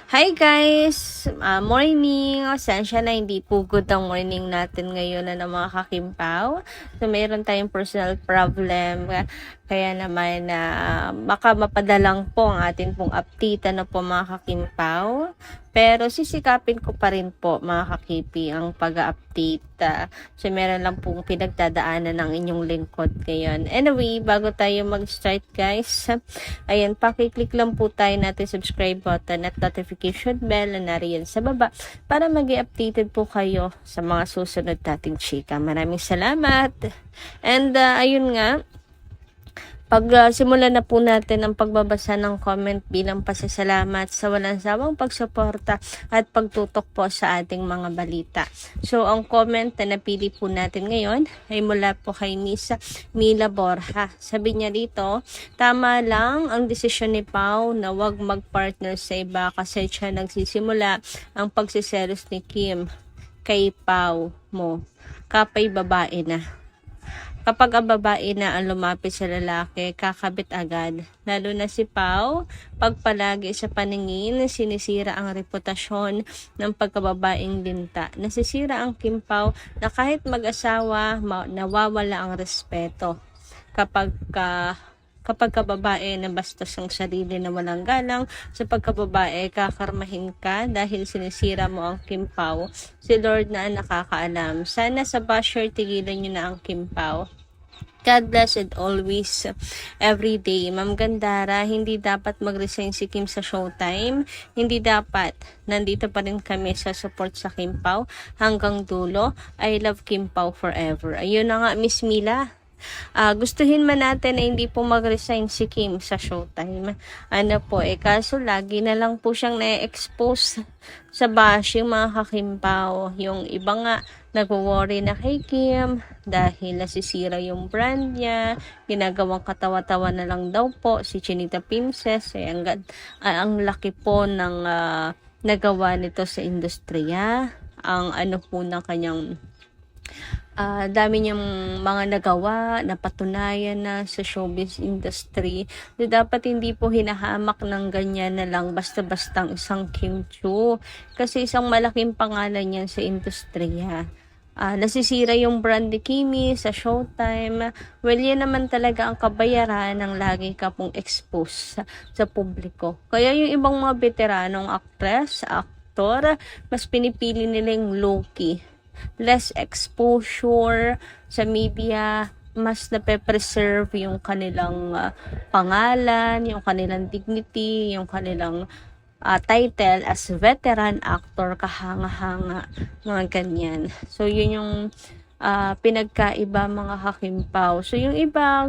Hi guys! Morning! Sensya na hindi po good ang morning natin ngayon na ng mga kakimpaw. So mayroon tayong personal problem. Kaya naman baka mapadalang po ang atin pong update na po mga kakimpaw. Pero sisikapin ko pa rin po mga kakipi ang pag-update. So meron lang pong pinagdadaanan ng inyong lingkod ngayon. Anyway, bago tayo mag-start guys, ayan, pakiclick lang po tayo natin subscribe button at notification bell na nariyan sa baba para mag-updated po kayo sa mga susunod nating chika. Maraming salamat! And ayun nga, simulan na po natin ang pagbabasa ng comment bilang pasasalamat sa walang sawang pagsuporta at pagtutok po sa ating mga balita. So, ang comment na napili po natin ngayon ay mula po kay Miss Mila Borja. Sabi niya dito, tama lang ang desisyon ni Pao na wag mag-partner sa iba kasi siya nagsisimula ang pagsiselos ni Kim kay Pao mo. Kapay babae na. Kapag ang babae na ang lumapit sa lalaki, kakabit agad. Lalo na si Pao, pag palagi sa paningin, sinisira ang reputasyon ng pagkababaeng linta. Nasisira ang Kim Pao na kahit mag-asawa, nawawala ang respeto. Kapag kababae na bastos ang sarili na walang galang, sa pagkababae, kakarmahin ka dahil sinisira mo ang Kim Pao. Si Lord na ang nakakaalam. Sana sa basher, tigilan nyo na ang Kim Pao. God bless and always, every day. Ma'am Gandara, hindi dapat mag-resign si Kim sa Showtime. Hindi dapat. Nandito pa rin kami sa support sa Kim Pao hanggang dulo. I love Kim Pao forever. Ayun na nga, Miss Mila. Gustuhin man natin na hindi po mag-resign si Kim sa Showtime. Kaso lagi na lang po siyang na-expose sa bashing mga kakimpaw. Yung iba nga nagwo-worry na kay Kim dahil nasisira yung brand niya, ginagawang katawa-tawa na lang daw po si Chinita Princess. Ang laki po ng nagawa nito sa industriya. Ang po ng kanyang dami niyang mga nagawa, napatunayan na sa showbiz industry. Dapat hindi po hinahamak ng ganyan na lang basta-bastang isang Kim Chiu. Kasi isang malaking pangalan yan sa industriya. Nasisira yung brand ni Kimi sa Showtime. Well, yan naman talaga ang kabayaran ng lagi ka pong expose sa publiko. Kaya yung ibang mga veteranong actress, aktor, mas pinipili nila yung low-key. Less exposure sa media, mas nape-preserve yung kanilang pangalan, yung kanilang dignity, yung kanilang title as veteran actor, kahanga-hanga, mga ganyan. So, yun yung pinagkaiba mga kakimpaw. So, yung iba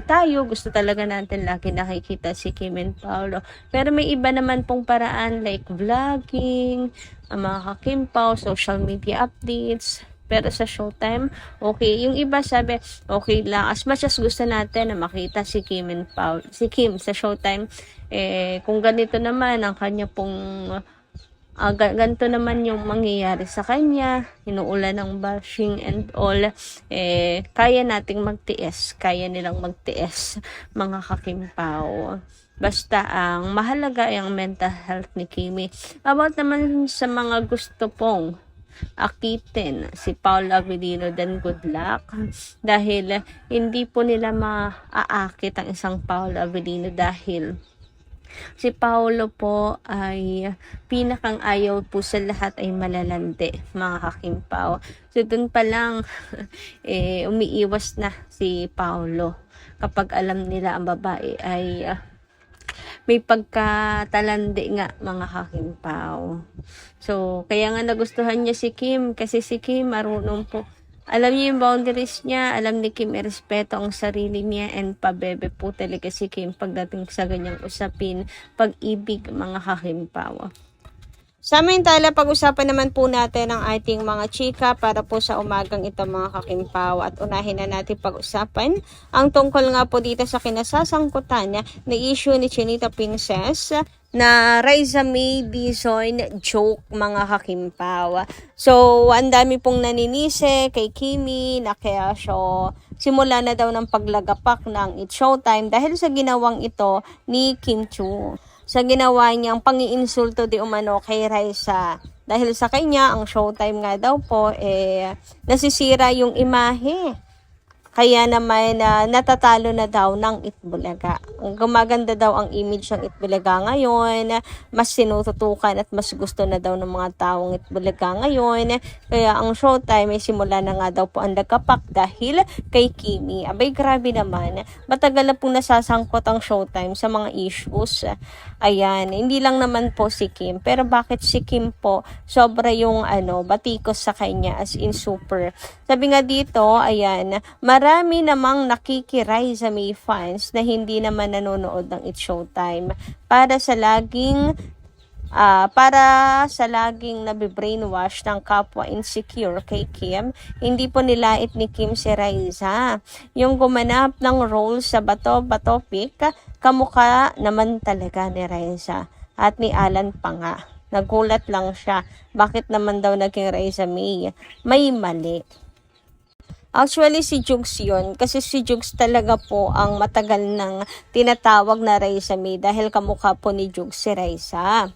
tayo gusto talaga natin lagi nakikita si Kim and Paolo. Pero may iba naman pong paraan like vlogging, mga kakimpaw, social media updates. Pero sa Showtime, okay. Yung iba sabi, okay lang. As much as gusto natin na makita si Kim and Paul, si Kim sa Showtime, kung ganito naman ang kanya pong ganito naman yung mangyayari sa kanya, inuulan ng bashing and all, kaya nating magtiis, kaya nilang magtiis, mga kakimpaw. Basta ang mahalaga ay ang mental health ni Kimi. About naman sa mga gusto pong akitin si Paolo Avellino, then good luck. Dahil hindi po nila maaakit ang isang Paolo Avellino dahil si Paolo po ay pinakang ayaw po sa lahat ay malalandi, mga kakimpaw. So dun pa lang umiiwas na si Paolo kapag alam nila ang babae ay may pagkatalandi nga, mga kakimpaw. So, kaya nga nagustuhan niya si Kim kasi si Kim marunong po. Alam niya yung boundaries niya, alam ni Kim irespeto ang sarili niya, and pabebe po talaga si Kim pagdating sa ganyang usapin, pag-ibig, mga kakimpaw. Samantala, pag-usapan naman po natin ang ating mga chika para po sa umagang ito, mga kakimpaw. At unahin na natin pag-usapan ang tungkol nga po dito sa kinasasangkutan na issue ni Chinita Princess na Raisa May Dizon joke, mga kakimpaw. So, ang dami pong naninisi kay Kimi na kaya siya simula na daw ng paglagapak ng It's Showtime dahil sa ginawang ito ni Kim Chiu. sa ginawa niyang pang-iinsulto di umano kay Raisa. Dahil sa kanya, ang Showtime nga daw po, nasisira yung imahe. Kaya naman natatalo na daw ng Itbulaga. Gumaganda daw ang image ng Itbulaga ngayon. Mas sinututukan at mas gusto na daw ng mga taong Itbulaga ngayon. Kaya ang Showtime ay simula na nga daw po ang nagkapak dahil kay Kimi. Abay, grabe naman. Matagal na pong nasasangkot ang Showtime sa mga issues. Ayan, hindi lang naman po si Kim. Pero bakit si Kim po sobra yung batikos sa kanya as in super. Sabi nga dito, ayan, marami namang nakikiray sa May fans na hindi naman nanonood ng It's Showtime para sa laging nabibrainwash ng kapwa insecure kay Kim. Hindi po nilait ni Kim si Raisa. Yung gumanap ng role sa Bato Pic, kamukha naman talaga ni Raisa at ni Alan pa nga. Nagulat lang siya. Bakit naman daw naging Raisa May? May mali. Actually, si Jugs yun. Kasi si Jugs talaga po ang matagal nang tinatawag na Raisa May dahil kamukha po ni Jugs si Raisa.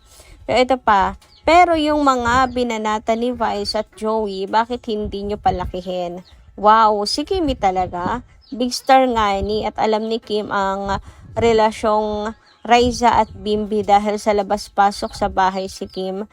Pero ito pa. Pero yung mga binanata ni Vice at Joey, bakit hindi nyo palakihin? Wow, si Kimi talaga. Big star nga ni at alam ni Kim ang relasyong Raisa at Bimbi dahil sa labas-pasok sa bahay si Kim.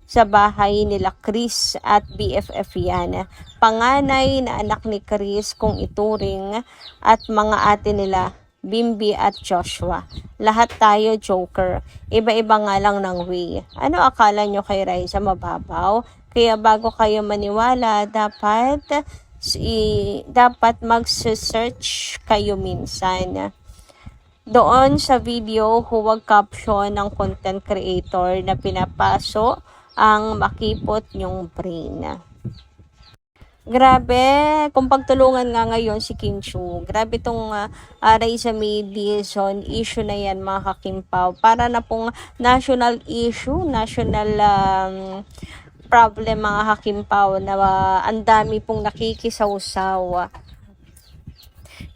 Sa bahay nila Chris at BFF yan. Panganay na anak ni Chris kung ituring at mga ate nila Bimbi at Joshua. Lahat tayo joker. Iba-iba nga lang ng way. Ano akala nyo kay Raisa mababaw? Kaya bago kayo maniwala, dapat mag-search kayo minsan. Doon sa video, huwag caption ng content creator na pinapaso ang makipot nyong brain. Grabe, kung pagtulungan nga ngayon si Kim Chu, grabe tong Raisa May Dizon issue na yan mga kakimpaw. Para na pong national issue, national problem mga kakimpaw na ang dami pong nakikisawsaw.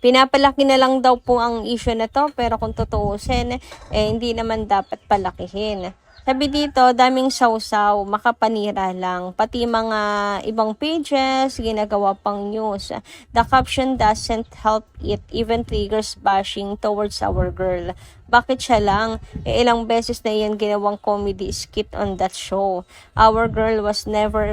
Pinapalaki na lang daw po ang issue na to, pero kung tutuusin, hindi naman dapat palakihin. Sabi dito, daming sausaw, makapanira lang. Pati mga ibang pages, ginagawa pang news. The caption doesn't help it, even triggers bashing towards our girl. Bakit siya lang? Ilang beses na yan ginawang comedy skit on that show. Our girl was never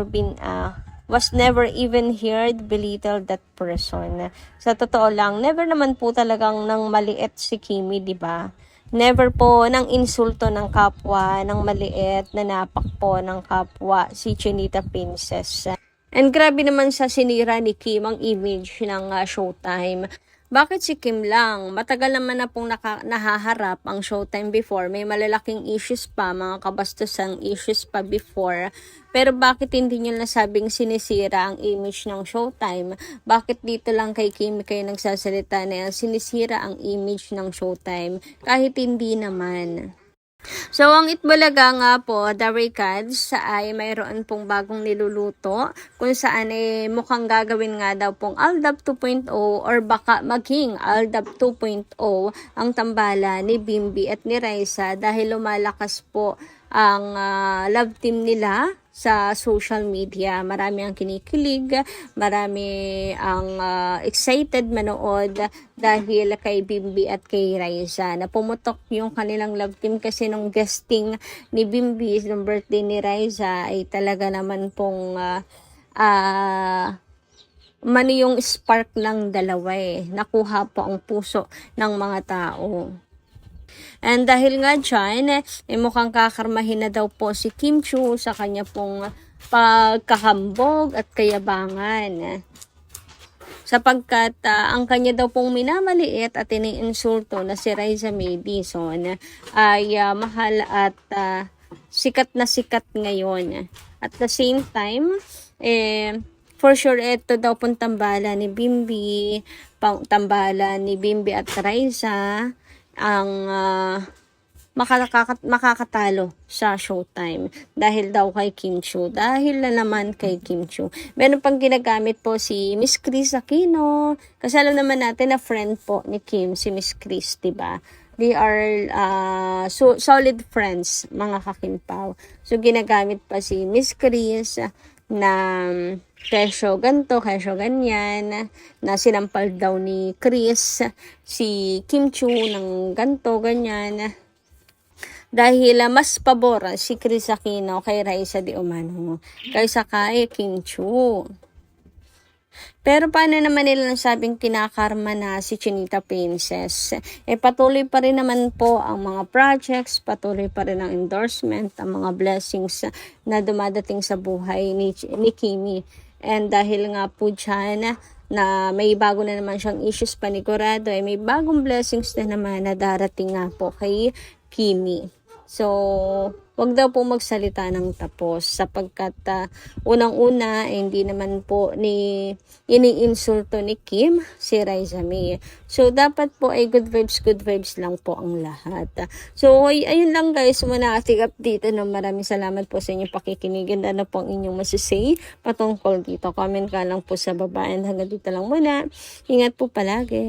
even heard belittle that person. Sa totoo lang, never naman po talagang nang maliit si Kimi, di ba? Never po nang insulto ng kapwa, ng maliit, nanapak po ng kapwa, si Chinita Princess. And grabe naman sa sinira ni Kim ang image ng Showtime. Bakit si Kim lang? Matagal naman na pong nahaharap ang Showtime before. May malalaking issues pa, mga kabastosang issues pa before. Pero bakit hindi nyo nasabing sinisira ang image ng Showtime? Bakit dito lang kay Kim kayo nagsasalita na sinisira ang image ng Showtime? Kahit hindi naman. So, ang Itbulaga nga po, The Recads, ay mayroon pong bagong niluluto kung saan mukhang gagawin nga daw pong Aldab 2.0 or baka maging Aldab 2.0 ang tambala ni Bimbi at ni Raisa dahil lumalakas po ang love team nila sa social media. Marami ang kinikilig, marami ang excited manood dahil kay Bimbi at kay Raisa. Napumutok yung kanilang love team kasi nung guesting ni Bimbi, nung birthday ni Raisa, ay talaga naman pong mano yung spark ng dalawa nakuha po ang puso ng mga tao. And dahil nga dyan, mukhang kakarmahin na daw po si Kim Chu sa kanya pong pagkahambog at kayabangan. Sapagkat ang kanya daw pong minamaliit at iniinsulto na si Raisa May Dizon ay mahal at sikat na sikat ngayon. At the same time, for sure, ito daw pong tambala ni Bimbi, at Raisa ang makakatalo sa Showtime dahil daw kay Kim Chu. Dahil na naman kay Kim Chu. Meron pang ginagamit po si Miss Chris Aquino. Kasi alam naman natin na friend po ni Kim si Miss Chris, diba? they are solid friends, mga kakimpaw. So, ginagamit pa si Miss Chris na kesyo ganto, kesyo ganyan, na sinampal daw ni Chris si Kim Chu ng ganto, ganyan. Dahil mas pabor si Chris Aquino kay Raisa de Umano kaysa kay Kim Chu. Pero paano naman nila nasabing kinakarma na si Chinita Princess? Patuloy pa rin naman po ang mga projects, patuloy pa rin ang endorsement, ang mga blessings na dumadating sa buhay ni Kimi. And dahil nga po dyan, na may bago na naman siyang issues panigurado, may bagong blessings na naman na darating nga po kay Kimi. So, wag daw po magsalita ng tapos sapagkat unang-una hindi naman po iniinsulto ni Kim si Raisa May. So, dapat po ay good vibes lang po ang lahat. So, ayun lang guys, muna ating update. Maraming salamat po sa inyong pakikinig. And ano po ang inyong masasay patungkol dito. Comment ka lang po sa baba. And hanggang dito lang muna. Ingat po palagi.